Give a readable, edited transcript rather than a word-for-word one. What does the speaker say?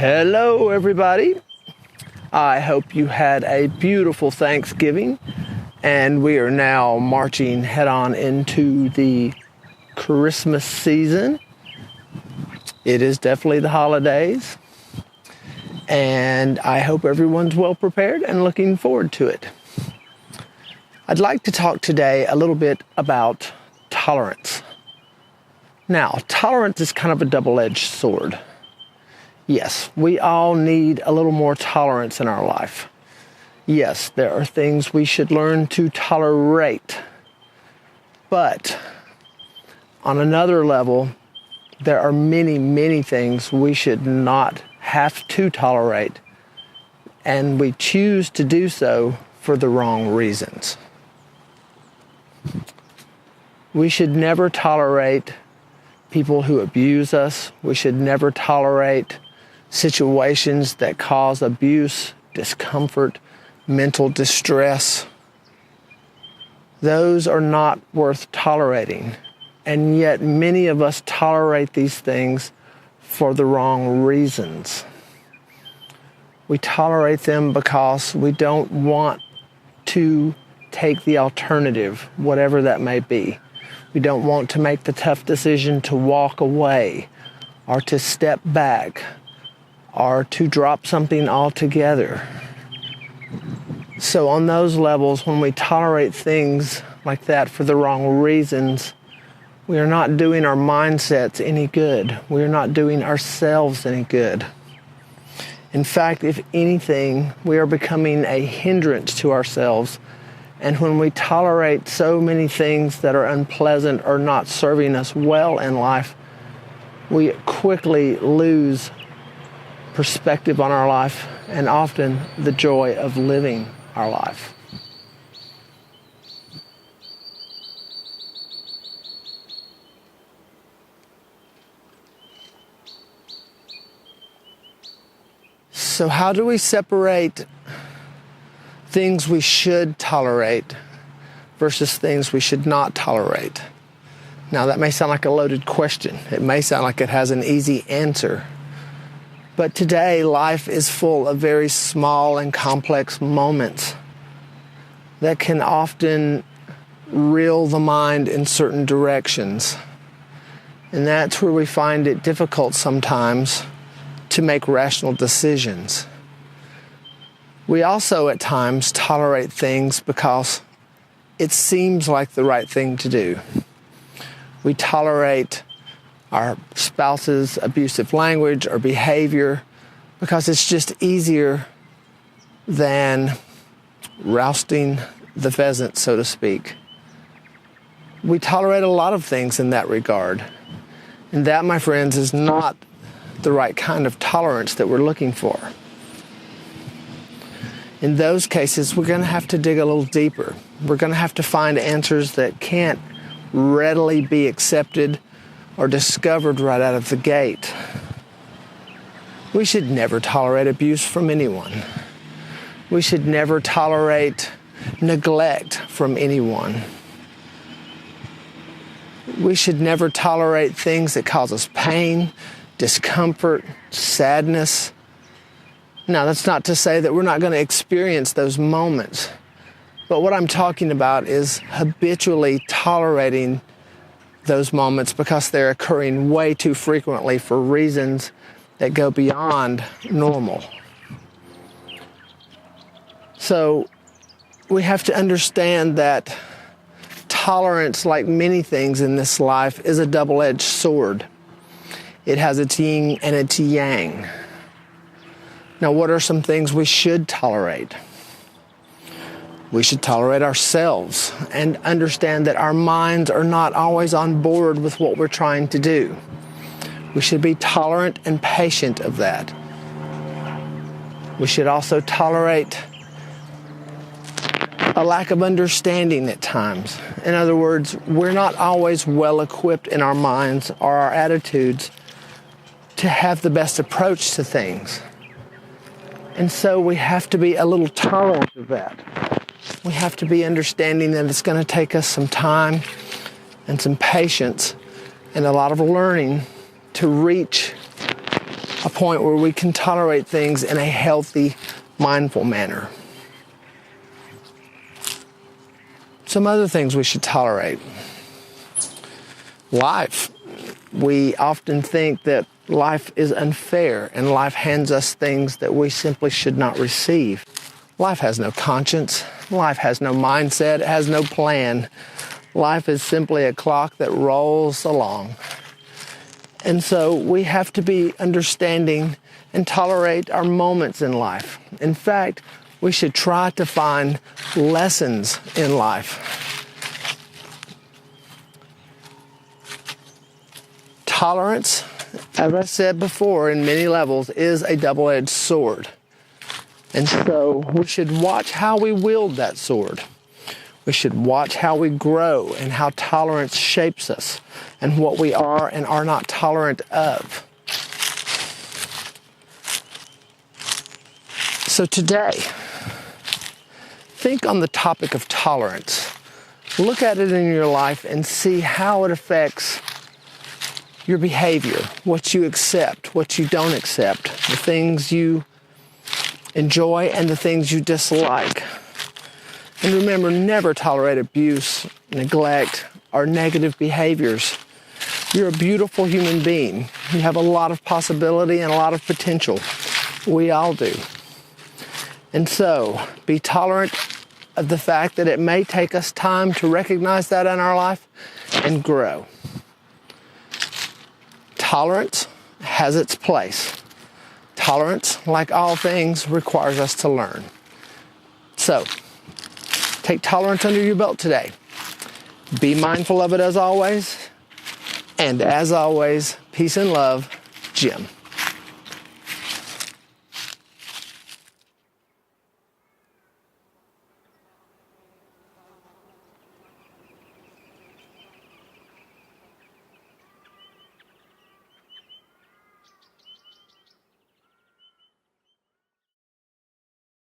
Hello, everybody. I hope you had a beautiful Thanksgiving, and we are now marching head on into the Christmas season. It is definitely the holidays, and I hope everyone's well prepared and looking forward to it. I'd like to talk today a little bit about tolerance. Now, tolerance is kind of a double-edged sword. Yes, we all need a little more tolerance in our life. Yes, there are things we should learn to tolerate. But on another level, there are many, many things we should not have to tolerate, and we choose to do so for the wrong reasons. We should never tolerate people who abuse us. We should never tolerate situations that cause abuse, discomfort, mental distress. Those are not worth tolerating. And yet many of us tolerate these things for the wrong reasons. We tolerate them because we don't want to take the alternative, whatever that may be. We don't want to make the tough decision to walk away or to step back or to drop something altogether. So on those levels, when we tolerate things like that for the wrong reasons, we are not doing our mindsets any good. We are not doing ourselves any good. In fact, if anything, we are becoming a hindrance to ourselves. And when we tolerate so many things that are unpleasant or not serving us well in life, we quickly lose perspective on our life and often the joy of living our life. So how do we separate things we should tolerate versus things we should not tolerate? Now, that may sound like a loaded question. It may sound like it has an easy answer. But today, life is full of very small and complex moments that can often reel the mind in certain directions. And that's where we find it difficult sometimes to make rational decisions. We also at times tolerate things because it seems like the right thing to do. We tolerate our spouse's abusive language or behavior because it's just easier than roasting the pheasant, so to speak. We tolerate a lot of things in that regard. And that, my friends, is not the right kind of tolerance that we're looking for. In those cases, we're going to have to dig a little deeper. We're going to have to find answers that can't readily be accepted or discovered right out of the gate. We should never tolerate abuse from anyone. We should never tolerate neglect from anyone. We should never tolerate things that cause us pain, discomfort, sadness. Now, that's not to say that we're not going to experience those moments. But what I'm talking about is habitually tolerating those moments because they're occurring way too frequently for reasons that go beyond normal. So we have to understand that tolerance, like many things in this life, is a double-edged sword. It has its yin and its yang. Now, what are some things we should tolerate? We should tolerate ourselves and understand that our minds are not always on board with what we're trying to do. We should be tolerant and patient of that. We should also tolerate a lack of understanding at times. In other words, we're not always well equipped in our minds or our attitudes to have the best approach to things. And so we have to be a little tolerant of that. We have to be understanding that it's going to take us some time and some patience and a lot of learning to reach a point where we can tolerate things in a healthy, mindful manner. Some other things we should tolerate. Life. We often think that life is unfair and life hands us things that we simply should not receive. Life has no conscience. Life has no mindset. It has no plan. Life is simply a clock that rolls along. And so we have to be understanding and tolerate our moments in life. In fact, we should try to find lessons in life. Tolerance, as I said before, in many levels, is a double-edged sword. And so we should watch how we wield that sword. We should watch how we grow and how tolerance shapes us and what we are and are not tolerant of. So today, think on the topic of tolerance. Look at it in your life and see how it affects your behavior, what you accept, what you don't accept, the things you enjoy and the things you dislike. And remember, never tolerate abuse, neglect, or negative behaviors. You're a beautiful human being. You have a lot of possibility and a lot of potential. We all do. And so, be tolerant of the fact that it may take us time to recognize that in our life and grow. Tolerance has its place. Tolerance, like all things, requires us to learn. So, take tolerance under your belt today. Be mindful of it as always. And as always, peace and love, Jim.